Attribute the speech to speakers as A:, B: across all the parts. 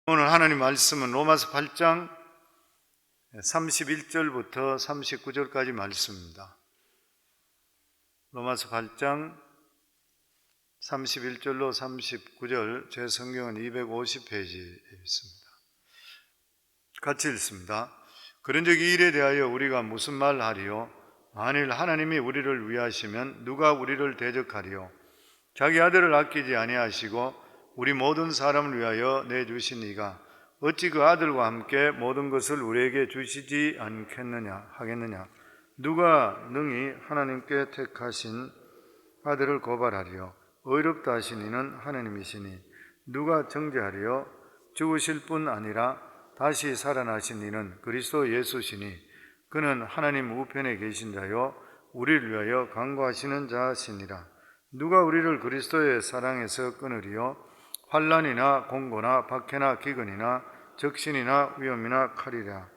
A: 오늘 하나님 말씀은 로마서 8장 31절부터 39절까지 말씀입니다. 로마서 8장 31절로 39절, 제 성경은 250페이지에 있습니다. 같이 읽습니다. 그런즉 이 일에 대하여 우리가 무슨 말하리요? 만일 하나님이 우리를 위하시면 누가 우리를 대적하리요? 자기 아들을 아끼지 아니하시고 우리 모든 사람을 위하여 내주신 이가 어찌 그 아들과 함께 모든 것을 우리에게 주시지 하겠느냐? 누가 능히 하나님께 택하신 아들을 고발하리요? 의롭다 하신 이는 하나님이시니 누가 정죄하리요? 죽으실 뿐 아니라 다시 살아나신 이는 그리스도 예수시니 그는 하나님 우편에 계신 자요 우리를 위하여 간구하시는 자시니라. 누가 우리를 그리스도의 사랑에서 끊으리요? 환난이나 공고나 박해나 기근이나 적신이나 위험이나 칼이라.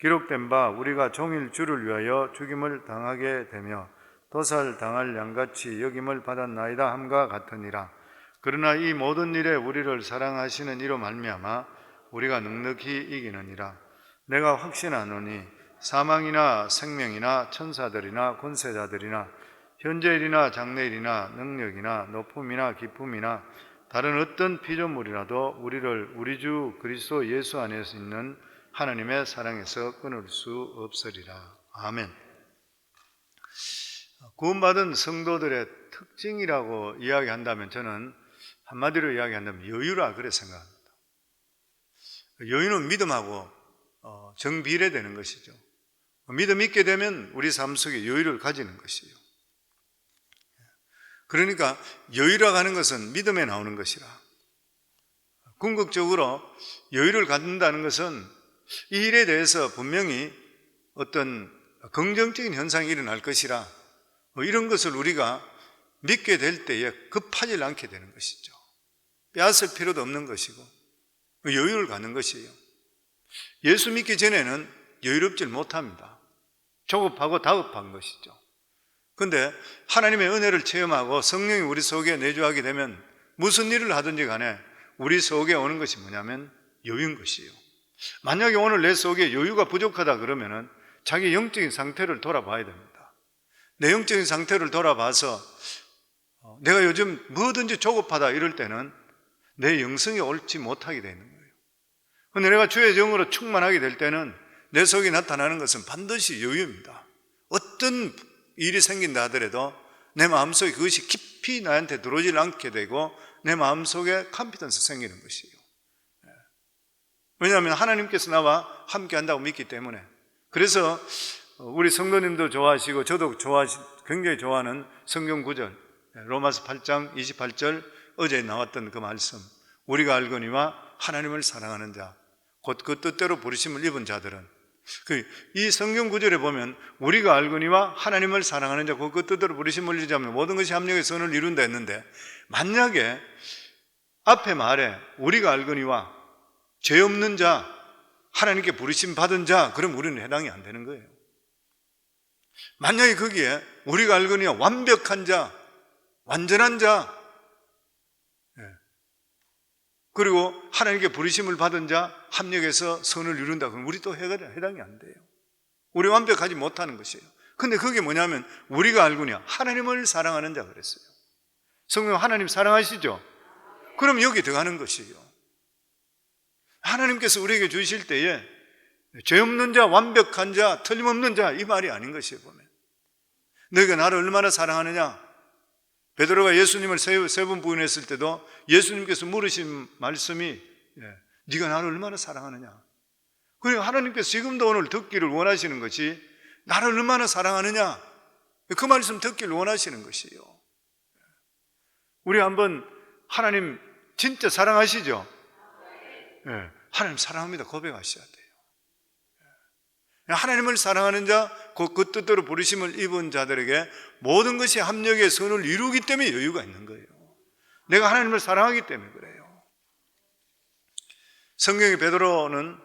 A: 기록된 바 우리가 종일 주를 위하여 죽임을 당하게 되며 도살당할 양같이 여김을 받았나이다 함과 같으니라. 그러나 이 모든 일에 우리를 사랑하시는 이로 말미암아 우리가 넉넉히 이기느니라. 내가 확신하노니 사망이나 생명이나 천사들이나 권세자들이나 현재일이나 장래일이나 능력이나 높음이나 기쁨이나 다른 어떤 피조물이라도 우리를 우리 주 그리스도 예수 안에서 있는 하나님의 사랑에서 끊을 수 없으리라. 아멘. 구원받은 성도들의 특징이라고 이야기한다면 저는 한마디로 이야기한다면 여유라 그래 생각합니다. 여유는 믿음하고 정비례되는 것이죠. 믿음 있게 되면 우리 삶 속에 여유를 가지는 것이에요. 그러니까 여유라고 하는 것은 믿음에 나오는 것이라. 궁극적으로 여유를 갖는다는 것은 이 일에 대해서 분명히 어떤 긍정적인 현상이 일어날 것이라 이런 것을 우리가 믿게 될 때에 급하지 않게 되는 것이죠. 빼앗을 필요도 없는 것이고 여유를 갖는 것이에요. 예수 믿기 전에는 여유롭질 못합니다. 조급하고 다급한 것이죠. 그런데 하나님의 은혜를 체험하고 성령이 우리 속에 내주하게 되면 무슨 일을 하든지 간에 우리 속에 오는 것이 뭐냐면 여유인 것이에요. 만약에 오늘 내 속에 여유가 부족하다 그러면은 자기 영적인 상태를 돌아봐야 됩니다. 내 영적인 상태를 돌아봐서 내가 요즘 뭐든지 조급하다 이럴 때는 내 영성이 옳지 못하게 되는 거예요. 그런데 내가 주의 영으로 충만하게 될 때는 내 속에 나타나는 것은 반드시 여유입니다. 어떤 일이 생긴다 하더라도 내 마음속에 그것이 깊이 나한테 들어오질 않게 되고 내 마음속에 컨피던스 생기는 것이에요. 왜냐하면 하나님께서 나와 함께 한다고 믿기 때문에. 그래서 우리 성도님도 좋아하시고 저도 굉장히 좋아하는 성경 구절, 로마서 8장 28절, 어제 나왔던 그 말씀, 우리가 알거니와 하나님을 사랑하는 자 곧 그 뜻대로 부르심을 입은 자들은, 이 성경 구절에 보면 우리가 알거니와 하나님을 사랑하는 자 곧 그 뜻대로 부르심을 입은 자면 모든 것이 합력의 선을 이룬다 했는데, 만약에 앞에 말에 우리가 알거니와 죄 없는 자, 하나님께 부르심 받은 자, 그럼 우리는 해당이 안 되는 거예요. 만약에 거기에 우리가 알거니와 완벽한 자, 완전한 자, 그리고 하나님께 부르심을 받은 자, 합력해서 선을 이룬다 그러면 우리 또 해당이 안 돼요. 우리 완벽하지 못하는 것이에요. 근데 그게 뭐냐면 우리가 알거니와 하나님을 사랑하는 자 그랬어요. 성령 하나님 사랑하시죠? 그럼 여기 들어가는 것이에요. 하나님께서 우리에게 주실 때에 죄 없는 자, 완벽한 자, 틀림없는 자, 이 말이 아닌 것이에요. 보면 너희가 나를 얼마나 사랑하느냐. 베드로가 예수님을 세 번 부인했을 때도 예수님께서 물으신 말씀이 네가 나를 얼마나 사랑하느냐. 그리고 하나님께서 지금도 오늘 듣기를 원하시는 것이 나를 얼마나 사랑하느냐, 그 말씀 듣기를 원하시는 것이에요. 우리 한번 하나님 진짜 사랑하시죠? 하나님 사랑합니다 고백하셔야 돼요. 하나님을 사랑하는 자, 그 뜻대로 부르심을 입은 자들에게 모든 것이 합력의 선을 이루기 때문에 여유가 있는 거예요. 내가 하나님을 사랑하기 때문에 그래요. 성경의 베드로는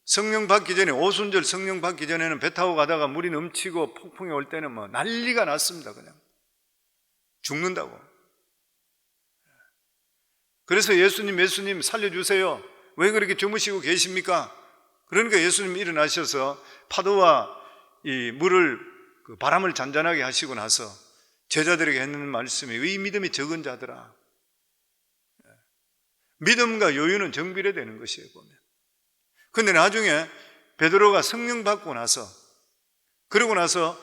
A: 성령 받기 전에, 오순절 성령 받기 전에는 배 타고 가다가 물이 넘치고 폭풍이 올 때는 뭐 난리가 났습니다. 그냥 죽는다고. 그래서 예수님 살려주세요. 왜 그렇게 주무시고 계십니까? 그러니까 예수님이 일어나셔서 파도와 이 물을, 바람을 잔잔하게 하시고 나서 제자들에게 했는 말씀이, 이 믿음이 적은 자들아. 믿음과 여유는 정비례되는 것이에요, 보면. 근데 나중에 베드로가 성령 받고 나서, 그러고 나서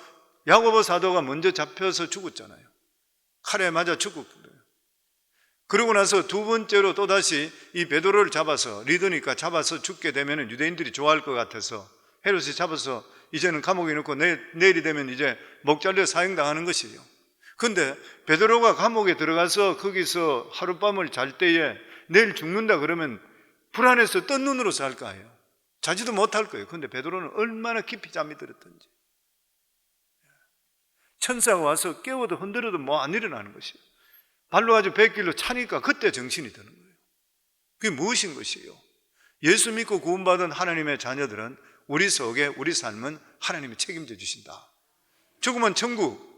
A: 야고보 사도가 먼저 잡혀서 죽었잖아요. 칼에 맞아 죽었거든요. 그러고 나서 두 번째로 또다시 이 베드로를 잡아서, 리더니까 잡아서 죽게 되면 유대인들이 좋아할 것 같아서 헤롯이 잡아서 이제는 감옥에 넣고 내일이 되면 이제 목 잘려 사형당하는 것이에요. 근데 베드로가 감옥에 들어가서 거기서 하룻밤을 잘 때에 내일 죽는다 그러면 불안해서 뜬 눈으로 잘 거예요. 자지도 못할 거예요. 근데 베드로는 얼마나 깊이 잠이 들었던지. 천사가 와서 깨워도 흔들어도 뭐 안 일어나는 것이에요. 발로 아주 백길로 차니까 그때 정신이 드는 거예요. 그게 무엇인 것이에요? 예수 믿고 구원받은 하나님의 자녀들은 우리 속에, 우리 삶은 하나님이 책임져 주신다. 죽으면 천국,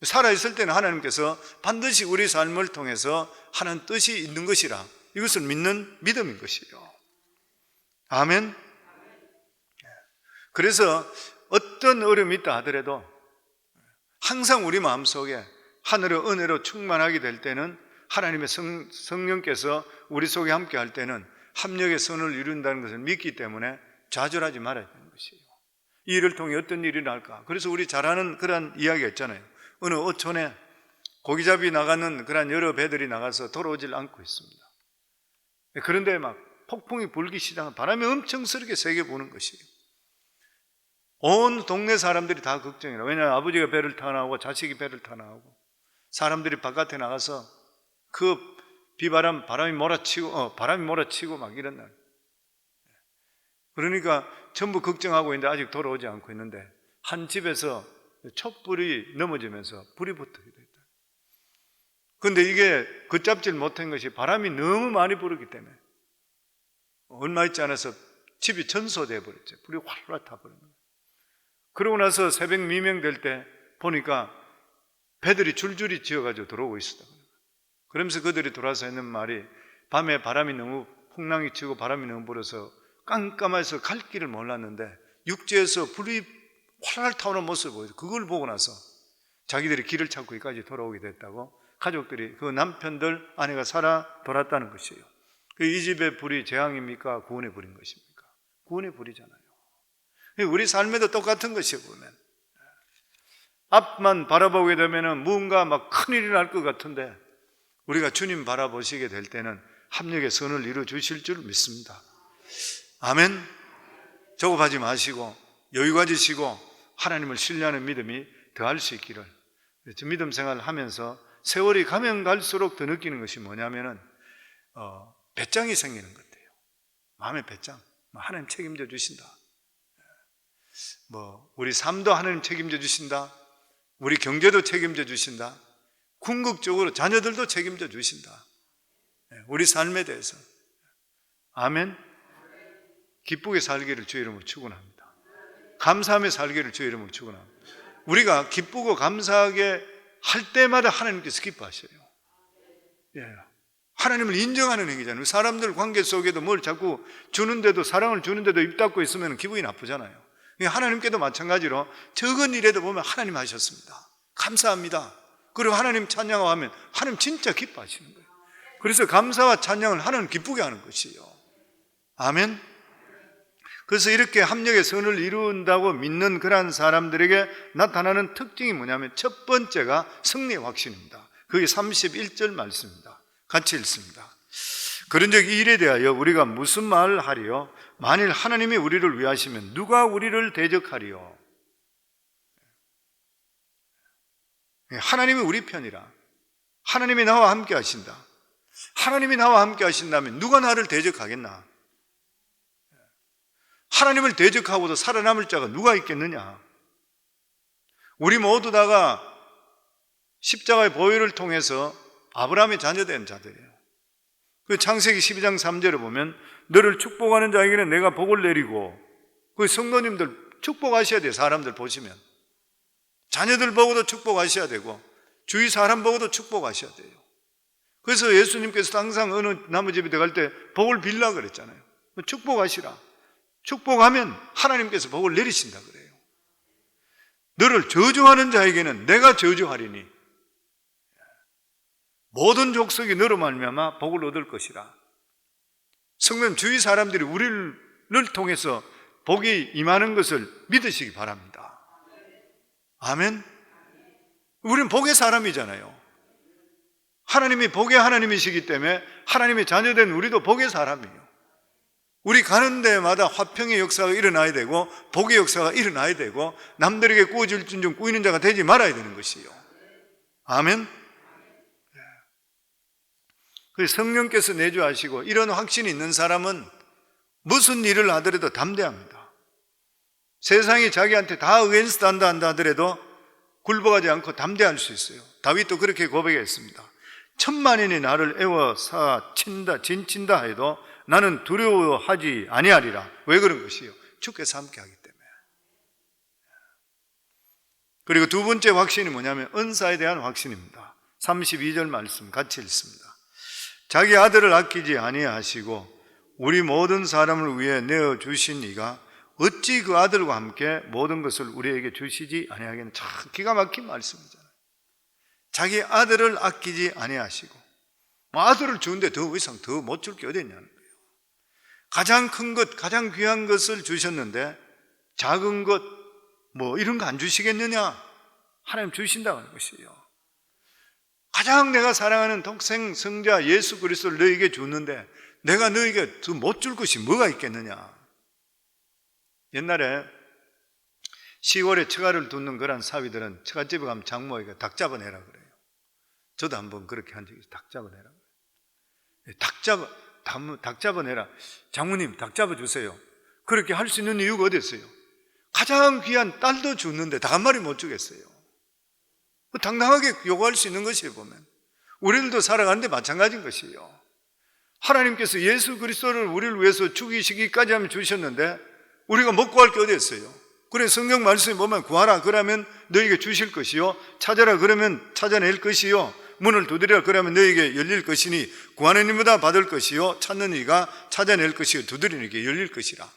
A: 살아있을 때는 하나님께서 반드시 우리 삶을 통해서 하는 뜻이 있는 것이라, 이것을 믿는 믿음인 것이에요. 아멘. 그래서 어떤 어려움이 있다 하더라도 항상 우리 마음속에 하늘의 은혜로 충만하게 될 때는, 하나님의 성령께서 우리 속에 함께 할 때는 합력의 선을 이룬다는 것을 믿기 때문에 좌절하지 말아야 되는 것이에요. 이 일을 통해 어떤 일이 날까? 그래서 우리 잘 아는 그런 이야기가 있잖아요. 어느 어촌에 고기잡이 나가는 그런 여러 배들이 나가서 돌아오질 않고 있습니다. 그런데 막 폭풍이 불기 시작한, 바람이 엄청 세게 세게 부는 것이에요. 온 동네 사람들이 다 걱정이라. 왜냐하면 아버지가 배를 타 나오고 자식이 배를 타 나오고 사람들이 바깥에 나가서 그 비바람, 바람이 몰아치고 막 이런 날. 그러니까 전부 걱정하고 있는데 아직 돌아오지 않고 있는데, 한 집에서 촛불이 넘어지면서 불이 붙게 됐다. 그런데 이게 걷잡질 못한 것이 바람이 너무 많이 불었기 때문에 얼마 있지 않아서 집이 전소돼 버렸죠. 불이 활활 타버린 거예요. 그러고 나서 새벽 미명 될 때 보니까 배들이 줄줄이 지어가지고 들어오고 있었다. 그러면서 그들이 돌아서 했는 말이, 밤에 바람이 너무 풍랑이 치고 바람이 너무 불어서 깜깜해서 갈 길을 몰랐는데 육지에서 불이 활활 타오는 모습을 보여서 그걸 보고 나서 자기들이 길을 찾고 여기까지 돌아오게 됐다고, 가족들이, 그 남편들, 아내가 살아 돌았다는 것이에요. 이 집의 불이 재앙입니까? 구원의 불인 것입니까? 구원의 불이잖아요. 우리 삶에도 똑같은 것이에요. 보면 앞만 바라보게 되면 뭔가 막 큰일이 날 것 같은데, 우리가 주님 바라보시게 될 때는 합력의 선을 이루어 주실 줄 믿습니다. 아멘. 조급하지 마시고 여유 가지시고 하나님을 신뢰하는 믿음이 더할 수 있기를. 믿음 생활을 하면서 세월이 가면 갈수록 더 느끼는 것이 뭐냐면은 배짱이 생기는 것 같아요. 마음의 배짱. 하나님 책임져 주신다. 우리 삶도 하나님 책임져 주신다. 우리 경제도 책임져 주신다. 궁극적으로 자녀들도 책임져 주신다. 우리 삶에 대해서. 아멘. 기쁘게 살기를 주의 이름으로 축원합니다. 감사하며 살기를 주의 이름으로 축원합니다. 우리가 기쁘고 감사하게 할 때마다 하나님께서 기뻐하셔요. 하나님을 인정하는 행위잖아요. 사람들 관계 속에도 뭘 자꾸 주는데도, 사랑을 주는데도 입 닫고 있으면 기분이 나쁘잖아요. 하나님께도 마찬가지로 적은 일에도 보면 하나님 하셨습니다. 감사합니다. 그리고 하나님 찬양하고 하면 하나님 진짜 기뻐하시는 거예요. 그래서 감사와 찬양을 하나님 기쁘게 하는 것이에요. 아멘. 그래서 이렇게 합력의 선을 이룬다고 믿는 그러한 사람들에게 나타나는 특징이 뭐냐면, 첫 번째가 승리의 확신입니다. 그게 31절 말씀입니다. 같이 읽습니다. 그런즉 이 일에 대하여 우리가 무슨 말을 하리요? 만일 하나님이 우리를 위하시면 누가 우리를 대적하리요? 하나님이 우리 편이라. 하나님이 나와 함께 하신다. 하나님이 나와 함께 하신다면 누가 나를 대적하겠나? 하나님을 대적하고도 살아남을 자가 누가 있겠느냐? 우리 모두 다가 십자가의 보혈을 통해서 아브라함의 자녀된 자들이에요. 그 창세기 12장 3절에 보면, 너를 축복하는 자에게는 내가 복을 내리고, 그 성도님들 축복하셔야 돼요. 사람들 보시면 자녀들 보고도 축복하셔야 되고, 주위 사람 보고도 축복하셔야 돼요. 그래서 예수님께서 항상 어느 나무집에 들어갈 때 복을 빌라 그랬잖아요. 축복하시라. 축복하면 하나님께서 복을 내리신다 그래요. 너를 저주하는 자에게는 내가 저주하리니 모든 족속이 너로 말미암아 복을 얻을 것이라. 성도님, 주위 사람들이 우리를 통해서 복이 임하는 것을 믿으시기 바랍니다. 아멘. 우리는 복의 사람이잖아요. 하나님이 복의 하나님이시기 때문에 하나님의 자녀된 우리도 복의 사람이에요. 우리 가는 데마다 화평의 역사가 일어나야 되고 복의 역사가 일어나야 되고 남들에게 꾸어질 줄 꾸이는 자가 되지 말아야 되는 것이요. 아멘. 그래서 성령께서 내주하시고 이런 확신이 있는 사람은 무슨 일을 하더라도 담대합니다. 세상이 자기한테 다 어게인스트 한다 하더라도 굴복하지 않고 담대할 수 있어요. 다윗도 그렇게 고백했습니다. 천만인이 나를 애워사 친다 진친다 해도 나는 두려워하지 아니하리라. 왜 그런 것이요? 주께서 함께하기 때문에. 그리고 두 번째 확신이 뭐냐면 은사에 대한 확신입니다. 32절 말씀 같이 읽습니다. 자기 아들을 아끼지 아니하시고 우리 모든 사람을 위해 내어주신 이가 어찌 그 아들과 함께 모든 것을 우리에게 주시지 아니하겠느냐. 참 기가 막힌 말씀이잖아요. 자기 아들을 아끼지 아니하시고 아들을 주는데 더 이상 더 못 줄 게 어디 있냐는 거예요. 가장 큰 것, 가장 귀한 것을 주셨는데 작은 것, 이런 거 안 주시겠느냐? 하나님 주신다고 하는 것이에요. 가장 내가 사랑하는 독생 성자 예수 그리스도를 너에게 줬는데 내가 너에게 더 못 줄 것이 뭐가 있겠느냐? 옛날에 시골에 처가를 두는 그런 사위들은 처갓집에 가면 장모에게 닭 잡아내라 그래요. 저도 한번 그렇게 한 적이 있어요. 닭 잡아내라 그래요. 닭 잡아내라. 장모님 닭 잡아주세요. 그렇게 할 수 있는 이유가 어디 있어요? 가장 귀한 딸도 주는데 닭 한 마리 못 주겠어요. 당당하게 요구할 수 있는 것이에요. 보면 우리들도 살아가는데 마찬가지인 것이에요. 하나님께서 예수 그리스도를 우리를 위해서 죽이시기까지 하면 주셨는데 우리가 못 구할 게 어디 있어요? 그래 성경 말씀에 보면 구하라 그러면 너에게 주실 것이요 찾아라 그러면 찾아낼 것이요 문을 두드리라 그러면 너에게 열릴 것이니 구하는 이마다 받을 것이요 찾는 이가 찾아낼 것이요 두드리는 이에게 열릴 것이라.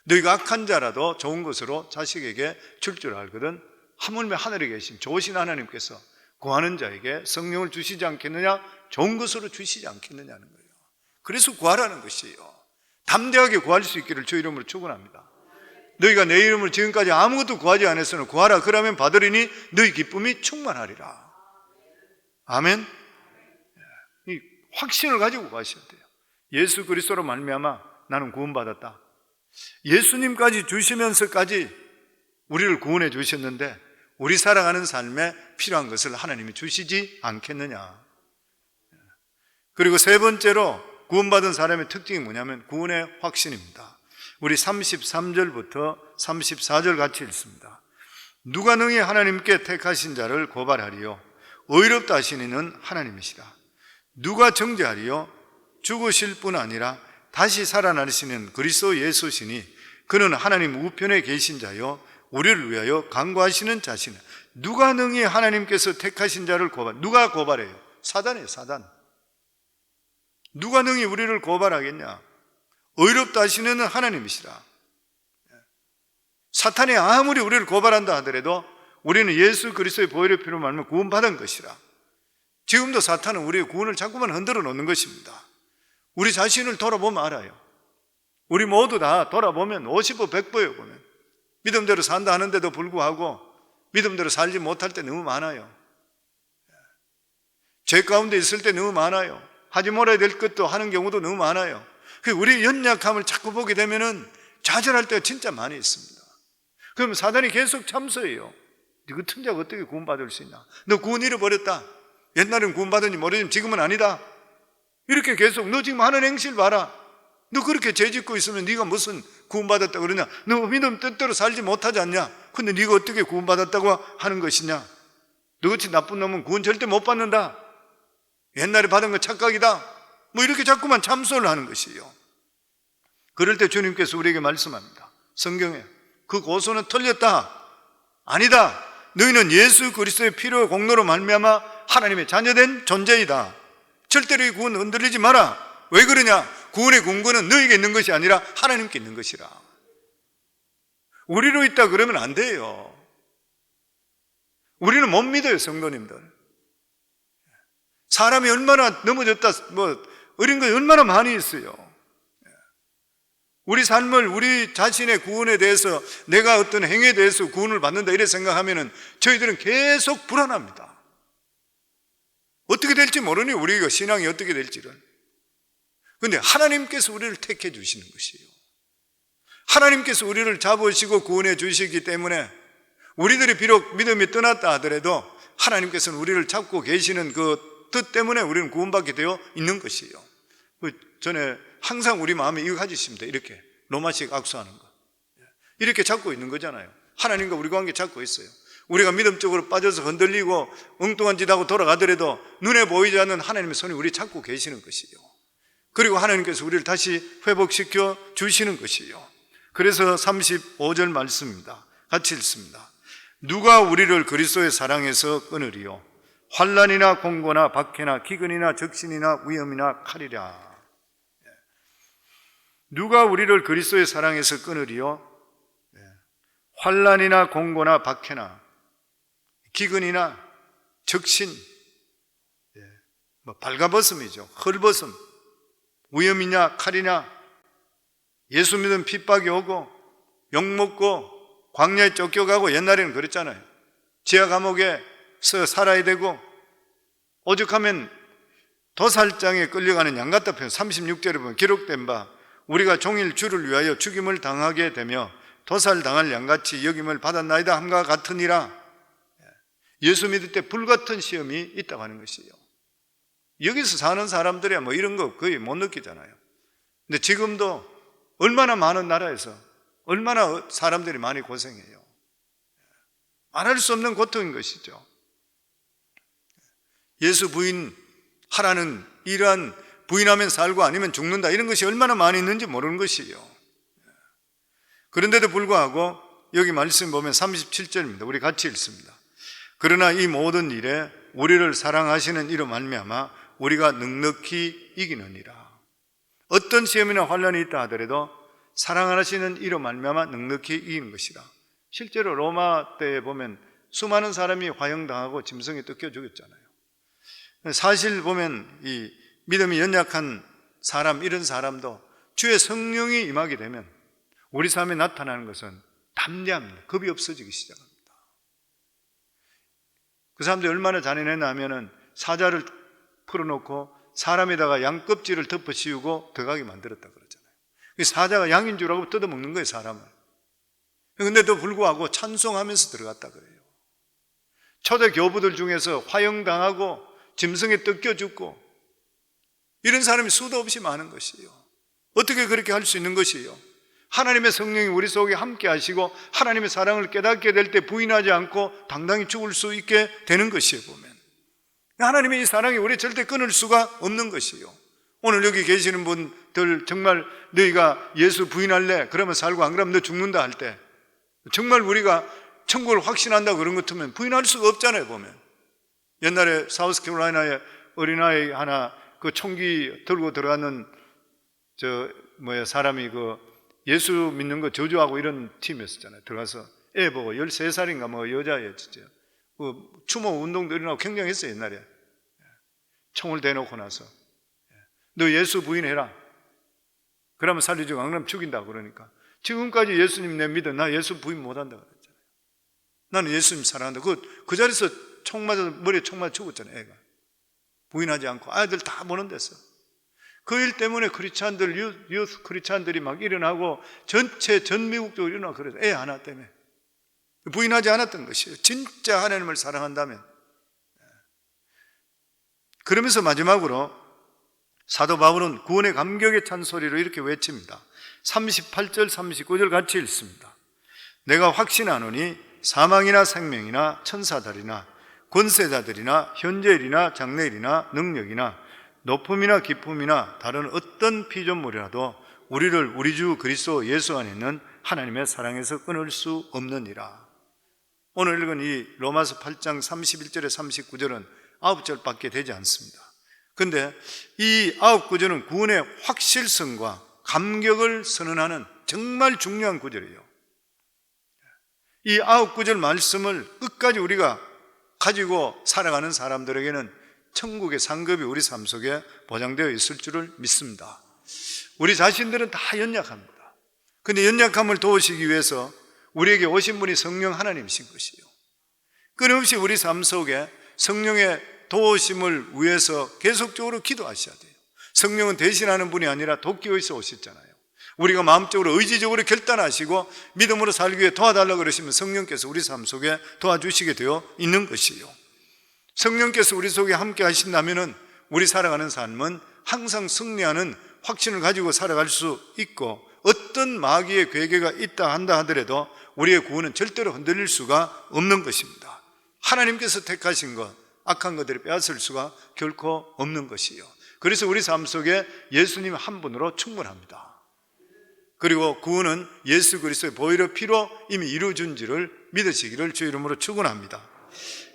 A: 너희가 악한 자라도 좋은 것으로 자식에게 줄 줄 알거든 하물며 하늘에 계신 좋으신 하나님께서 구하는 자에게 성령을 주시지 않겠느냐? 좋은 것으로 주시지 않겠느냐는 거예요. 그래서 구하라는 것이에요. 담대하게 구할 수 있기를 주 이름으로 축원합니다. 너희가 내 이름을 지금까지 아무것도 구하지 않았으나 구하라 그러면 받으리니 너희 기쁨이 충만하리라. 아멘. 이 확신을 가지고 구하셔야 돼요. 예수 그리스도로 말미암아 나는 구원받았다. 예수님까지 주시면서까지 우리를 구원해 주셨는데 우리 살아가는 삶에 필요한 것을 하나님이 주시지 않겠느냐. 그리고 세 번째로 구원받은 사람의 특징이 뭐냐면 구원의 확신입니다. 우리 33절부터 34절 같이 읽습니다. 누가 능히 하나님께 택하신 자를 고발하리요 의롭다 하신 이는 하나님이시라. 누가 정죄하리요 죽으실 뿐 아니라 다시 살아나시는 그리스도 예수시니 그는 하나님 우편에 계신 자요 우리를 위하여 간구하시는 자시네. 누가 능히 하나님께서 택하신 자를 누가 고발해요? 사단이에요. 사단. 누가 능히 우리를 고발하겠냐? 의롭다 하시는 하나님이시라. 사탄이 아무리 우리를 고발한다 하더라도 우리는 예수 그리스도의 보혈의 피로 말미암아 구원받은 것이라. 지금도 사탄은 우리의 구원을 자꾸만 흔들어 놓는 것입니다. 우리 자신을 돌아보면 알아요. 우리 모두 다 돌아보면 50보 100보예요. 보면 믿음대로 산다 하는데도 불구하고 믿음대로 살지 못할 때 너무 많아요. 죄 가운데 있을 때 너무 많아요. 하지 말아야 될 것도 하는 경우도 너무 많아요. 우리 연약함을 자꾸 보게 되면은 좌절할 때가 진짜 많이 있습니다. 그럼 사단이 계속 참소해요. 너 같은 자가 어떻게 구원받을 수 있나? 너 구원 잃어버렸다. 옛날엔 구원받은지 모르지만 지금은 아니다. 이렇게 계속 너 지금 하는 행실 봐라. 너 그렇게 죄 짓고 있으면 네가 무슨 구원받았다 그러냐? 너 믿음 뜻대로 살지 못하지 않냐? 근데 네가 어떻게 구원받았다고 하는 것이냐? 너같이 나쁜 놈은 구원 절대 못 받는다. 옛날에 받은 거 착각이다. 이렇게 자꾸만 참소를 하는 것이에요. 그럴 때 주님께서 우리에게 말씀합니다. 성경에 그 고소는 틀렸다. 아니다. 너희는 예수 그리스도의 피로 공로로 말미암아 하나님의 자녀된 존재이다. 절대로 이 구원 흔들리지 마라. 왜 그러냐? 구원의 근거는 너에게 있는 것이 아니라 하나님께 있는 것이라. 우리로 있다 그러면 안 돼요. 우리는 못 믿어요, 성도님들. 사람이 얼마나 넘어졌다, 어린 것이 얼마나 많이 있어요. 우리 삶을, 우리 자신의 구원에 대해서, 내가 어떤 행위에 대해서 구원을 받는다 이렇게 생각하면 저희들은 계속 불안합니다. 어떻게 될지 모르니, 우리가 신앙이 어떻게 될지를. 그런데 하나님께서 우리를 택해 주시는 것이에요. 하나님께서 우리를 잡으시고 구원해 주시기 때문에 우리들이 비록 믿음이 떠났다 하더라도 하나님께서는 우리를 잡고 계시는 그 뜻 때문에 우리는 구원받게 되어 있는 것이에요. 전에 항상 우리 마음에 이거 가지시면 돼요. 이렇게 로마식 악수하는 거, 이렇게 잡고 있는 거잖아요. 하나님과 우리 관계 잡고 있어요. 우리가 믿음적으로 빠져서 흔들리고 엉뚱한 짓 하고 돌아가더라도 눈에 보이지 않는 하나님의 손이 우리 잡고 계시는 것이에요. 그리고 하나님께서 우리를 다시 회복시켜 주시는 것이에요. 그래서 35절 말씀입니다. 같이 읽습니다. 누가 우리를 그리스도의 사랑에서 끊으리요? 환난이나 공고나 박해나 기근이나 적신이나 위험이나 칼이라. 누가 우리를 그리스도의 사랑에서 끊으리요? 환난이나 공고나 박해나 기근이나 적신, 발가벗음이죠. 헐벗음, 위험이냐 칼이냐, 예수 믿은 핍박이 오고 욕먹고 광야에 쫓겨가고, 옛날에는 그랬잖아요. 지하 감옥에서 살아야 되고, 오죽하면 도살장에 끌려가는 양 같다 표현 36절에 보면 기록된 바, 우리가 종일 주를 위하여 죽임을 당하게 되며 도살당할 양같이 여김을 받았나이다 함과 같으니라. 예수 믿을 때 불같은 시험이 있다고 하는 것이에요. 여기서 사는 사람들이야 뭐 이런 거 거의 못 느끼잖아요. 근데 지금도 얼마나 많은 나라에서 얼마나 사람들이 많이 고생해요. 말할 수 없는 고통인 것이죠. 예수 부인하라는 이러한 부인하면 살고 아니면 죽는다, 이런 것이 얼마나 많이 있는지 모르는 것이에요. 그런데도 불구하고 여기 말씀 보면 37절입니다. 우리 같이 읽습니다. 그러나 이 모든 일에 우리를 사랑하시는 이로 말미암아 우리가 넉넉히 이기느니라. 어떤 시험이나 환난이 있다 하더라도 사랑하시는 이로 말미암아 넉넉히 이기는 것이라. 실제로 로마 때에 보면 수많은 사람이 화형당하고 짐승에 뜯겨 죽였잖아요. 사실 보면 이 믿음이 연약한 사람, 이런 사람도 주의 성령이 임하게 되면 우리 삶에 나타나는 것은 담대합니다. 겁이 없어지기 시작합니다. 그 사람들이 얼마나 잔인했나 하면은 사자를 풀어놓고 사람에다가 양 껍질을 덮어 씌우고 들어가게 만들었다 그러잖아요. 사자가 양인 줄 알고 뜯어먹는 거예요, 사람을. 그런데도 불구하고 찬송하면서 들어갔다 그래요. 초대 교부들 중에서 화형당하고 짐승에 뜯겨 죽고 이런 사람이 수도 없이 많은 것이에요. 어떻게 그렇게 할 수 있는 것이에요? 하나님의 성령이 우리 속에 함께 하시고 하나님의 사랑을 깨닫게 될 때 부인하지 않고 당당히 죽을 수 있게 되는 것이에요. 보면 하나님의 이 사랑이 우리 절대 끊을 수가 없는 것이에요. 오늘 여기 계시는 분들 정말 너희가 예수 부인할래? 그러면 살고, 안 그러면 너 죽는다 할 때 정말 우리가 천국을 확신한다 그런 것 같으면 부인할 수가 없잖아요. 보면 옛날에 사우스캐롤라이나의 어린아이 하나 그 총기 들고 들어가는 사람이 그 예수 믿는 거 저주하고 이런 팀이었잖아요. 들어가서 애 보고 13살인가 뭐 여자애 진짜 그 추모 운동도 일어나고 굉장했어요. 옛날에 총을 대놓고 나서 너 예수 부인해라. 그러면 살려주고 안 그러면 죽인다 그러니까 지금까지 예수님 내 믿어. 나 예수 부인 못한다 그랬잖아요. 나는 예수님 사랑한다. 그 자리에서 총 맞아서 머리에 총 맞아 죽었잖아요. 애가 부인하지 않고 아이들 다 보는 데서 그 일 때문에 크리스찬들, 유스 크리스찬들이 막 일어나고 전 미국적으로 일어나고 그래서 애 하나 때문에 부인하지 않았던 것이에요. 진짜 하나님을 사랑한다면. 그러면서 마지막으로 사도 바울은 구원의 감격의 찬소리로 이렇게 외칩니다. 38절 39절 같이 읽습니다. 내가 확신하노니 사망이나 생명이나 천사들이나 권세자들이나 현재일이나 장래일이나 능력이나 높음이나 기쁨이나 다른 어떤 피조물이라도 우리를 우리 주 그리스도 예수 안에 있는 하나님의 사랑에서 끊을 수 없느니라. 오늘 읽은 이 로마서 8장 31절에 39절은 9절밖에 되지 않습니다. 그런데 이 9구절은 구원의 확실성과 감격을 선언하는 정말 중요한 구절이에요. 이 9구절 말씀을 끝까지 우리가 가지고 살아가는 사람들에게는 천국의 상급이 우리 삶 속에 보장되어 있을 줄을 믿습니다. 우리 자신들은 다 연약합니다. 그런데 연약함을 도우시기 위해서 우리에게 오신 분이 성령 하나님이신 것이에요. 끊임없이 우리 삶 속에 성령의 도우심을 위해서 계속적으로 기도하셔야 돼요. 성령은 대신하는 분이 아니라 돕기위해서 오셨잖아요. 우리가 마음적으로 의지적으로 결단하시고 믿음으로 살기 위해 도와달라고 그러시면 성령께서 우리 삶 속에 도와주시게 되어 있는 것이에요. 성령께서 우리 속에 함께 하신다면 우리 살아가는 삶은 항상 승리하는 확신을 가지고 살아갈 수 있고, 어떤 마귀의 괴계가 있다 한다 하더라도 우리의 구원은 절대로 흔들릴 수가 없는 것입니다. 하나님께서 택하신 것, 악한 것들을 빼앗을 수가 결코 없는 것이에요. 그래서 우리 삶 속에 예수님 한 분으로 충분합니다. 그리고 구원은 예수 그리스도의 보혈의 피로 이미 이루어진지를 믿으시기를 주 이름으로 축원합니다.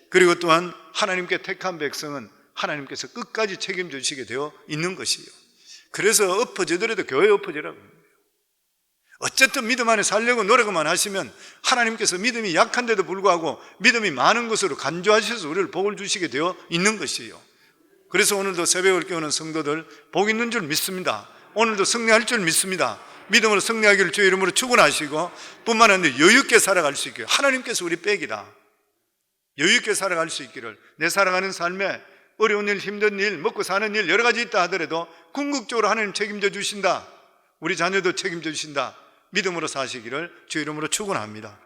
A: 그리고 또한 하나님께 택한 백성은 하나님께서 끝까지 책임지시게 되어 있는 것이에요. 그래서 엎어지더라도 교회에 엎어지라고 합니다. 어쨌든 믿음 안에 살려고 노력만 하시면 하나님께서 믿음이 약한데도 불구하고 믿음이 많은 것으로 간주하셔서 우리를 복을 주시게 되어 있는 것이에요. 그래서 오늘도 새벽을 깨우는 성도들 복 있는 줄 믿습니다. 오늘도 승리할 줄 믿습니다. 믿음으로 승리하기를 주의 이름으로 축원하시고, 뿐만 아니라 여유있게 살아갈 수 있기를, 하나님께서 우리 백이다, 여유있게 살아갈 수 있기를, 내 살아가는 삶에 어려운 일, 힘든 일, 먹고 사는 일 여러 가지 있다 하더라도 궁극적으로 하나님 책임져 주신다, 우리 자녀도 책임져 주신다, 믿음으로 사시기를 주의 이름으로 축원합니다.